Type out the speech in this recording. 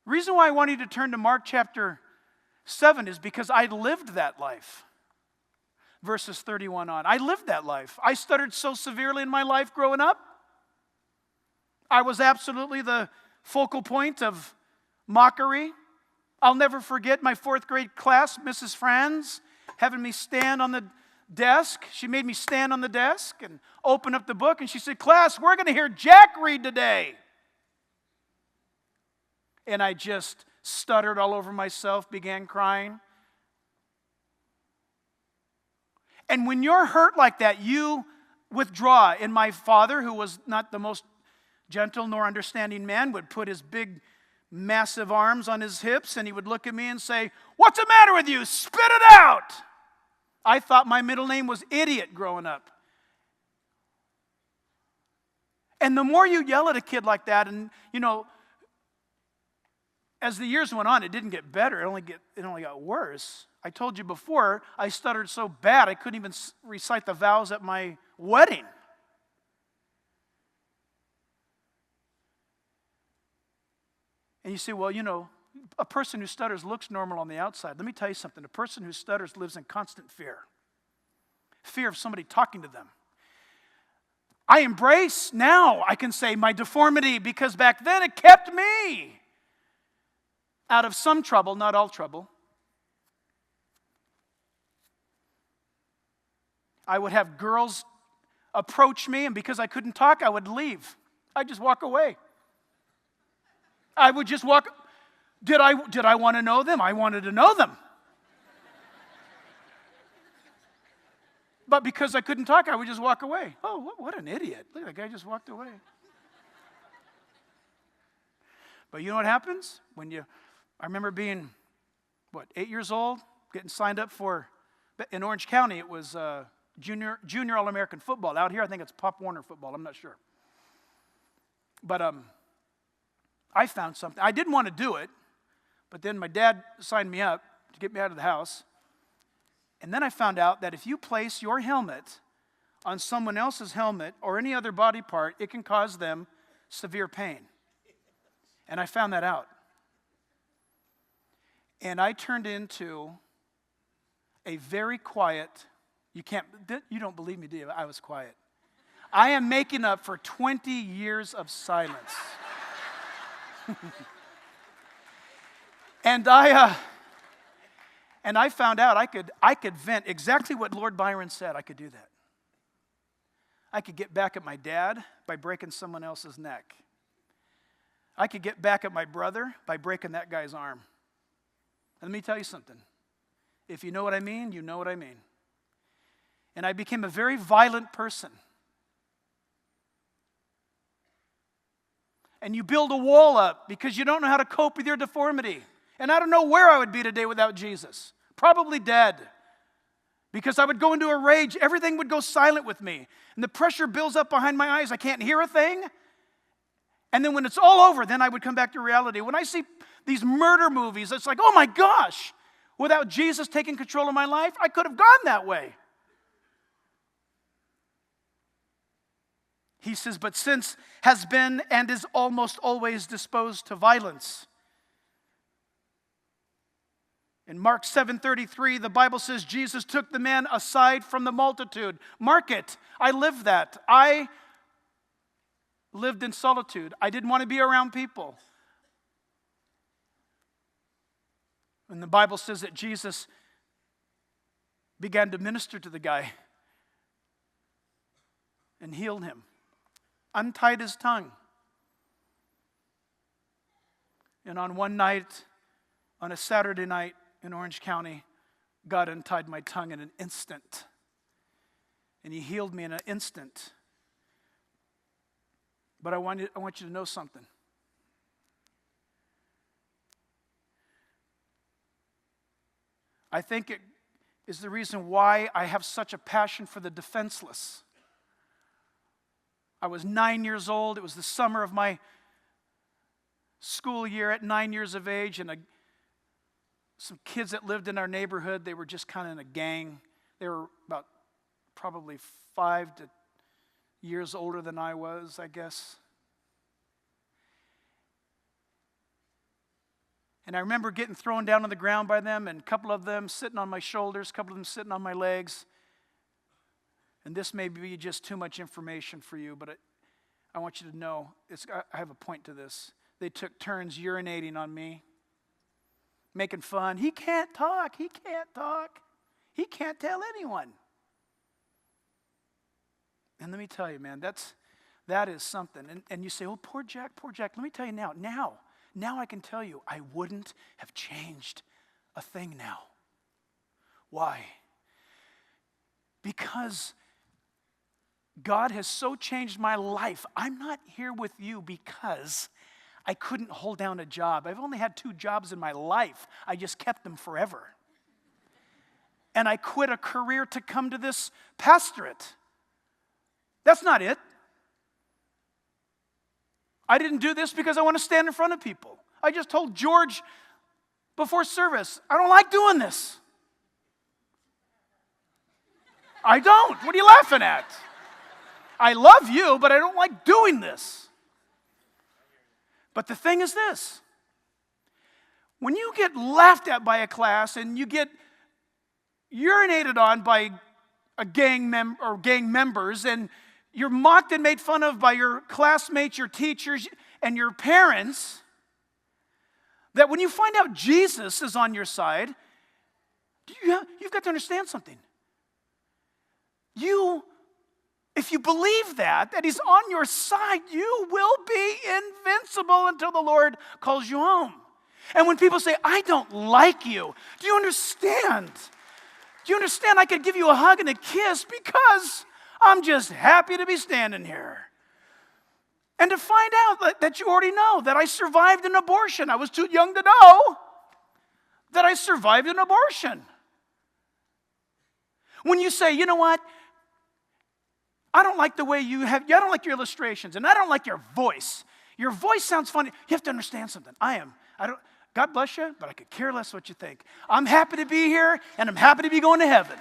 The reason why I want you to turn to Mark chapter 7 is because I lived that life. Verses 31 on. I lived that life. I stuttered so severely in my life growing up. I was absolutely the focal point of mockery. I'll never forget my 4th grade class, Mrs. Franz, having me stand on the desk. She made me stand on the desk and open up the book, and she said, "Class, we're going to hear Jack read today." And I just stuttered all over myself, began crying. And when you're hurt like that, you withdraw. And my father, who was not the most gentle nor understanding man, would put his big, massive arms on his hips, and he would look at me and say, "What's the matter with you? Spit it out!" I thought my middle name was Idiot growing up. And the more you yell at a kid like that, and as the years went on, it didn't get better. It only got worse. I told you before, I stuttered so bad I couldn't even recite the vows at my wedding. And you say, well, a person who stutters looks normal on the outside. Let me tell you something. A person who stutters lives in constant fear. Fear of somebody talking to them. I embrace now, I can say, my deformity, because back then it kept me out of some trouble, not all trouble. I would have girls approach me, and because I couldn't talk, I would leave. I'd just walk away. I would just walk. Did I want to know them? I wanted to know them. But because I couldn't talk, I would just walk away. Oh, what an idiot. Look, that guy just walked away. But you know what happens? I remember being, 8 years old, getting signed up for, in Orange County, it was junior All-American football. Out here, I think it's Pop Warner football. I'm not sure. But I found something. I didn't want to do it, but then my dad signed me up to get me out of the house. And then I found out that if you place your helmet on someone else's helmet or any other body part, it can cause them severe pain. And I found that out. And I turned into a very quiet, you don't believe me, do you? I was quiet. I am making up for 20 years of silence. And I found out I could vent exactly what Lord Byron said. I could do that. I could get back at my dad by breaking someone else's neck. I could get back at my brother by breaking that guy's arm. And let me tell you something. If you know what I mean, you know what I mean. And I became a very violent person. And you build a wall up because you don't know how to cope with your deformity. And I don't know where I would be today without Jesus. Probably dead. Because I would go into a rage. Everything would go silent with me. And the pressure builds up behind my eyes. I can't hear a thing. And then when it's all over, then I would come back to reality. When I see these murder movies, it's like, oh my gosh. Without Jesus taking control of my life, I could have gone that way. He says, but since has been and is almost always disposed to violence. In Mark 7:33, the Bible says Jesus took the man aside from the multitude. Mark it. I lived that. I lived in solitude. I didn't want to be around people. And the Bible says that Jesus began to minister to the guy and healed him. Untied his tongue. And on one night, on a Saturday night in Orange County, God untied my tongue in an instant. And he healed me in an instant. But I want you to know something. I think it is the reason why I have such a passion for the defenseless. I was 9 years old. It was the summer of my school year at 9 years of age, and some kids that lived in our neighborhood, they were just kind of in a gang. They were about probably 5 years older than I was, I guess. And I remember getting thrown down on the ground by them, and a couple of them sitting on my shoulders, a couple of them sitting on my legs. And this may be just too much information for you, but I want you to know, I have a point to this. They took turns urinating on me, making fun. He can't talk. He can't talk. He can't tell anyone. And let me tell you, man, that is something. And you say, oh, poor Jack, poor Jack. Let me tell you now I can tell you, I wouldn't have changed a thing now. Why? Because God has so changed my life. I'm not here with you because I couldn't hold down a job. I've only had 2 jobs in my life. I just kept them forever. And I quit a career to come to this pastorate. That's not it. I didn't do this because I want to stand in front of people. I just told George before service, I don't like doing this. I don't. What are you laughing at? I love you, but I don't like doing this. But the thing is this. When you get laughed at by a class and you get urinated on by a gang members, and you're mocked and made fun of by your classmates, your teachers, and your parents, that when you find out Jesus is on your side, you've got to understand something. If you believe that he's on your side, you will be invincible until the Lord calls you home. And when people say, I don't like you, do you understand? Do you understand I could give you a hug and a kiss because I'm just happy to be standing here? And to find out that you already know that I survived an abortion. I was too young to know that I survived an abortion. When you say, you know what? I don't like the way I don't like your illustrations, and I don't like your voice. Your voice sounds funny. You have to understand something. God bless you, but I could care less what you think. I'm happy to be here, and I'm happy to be going to heaven.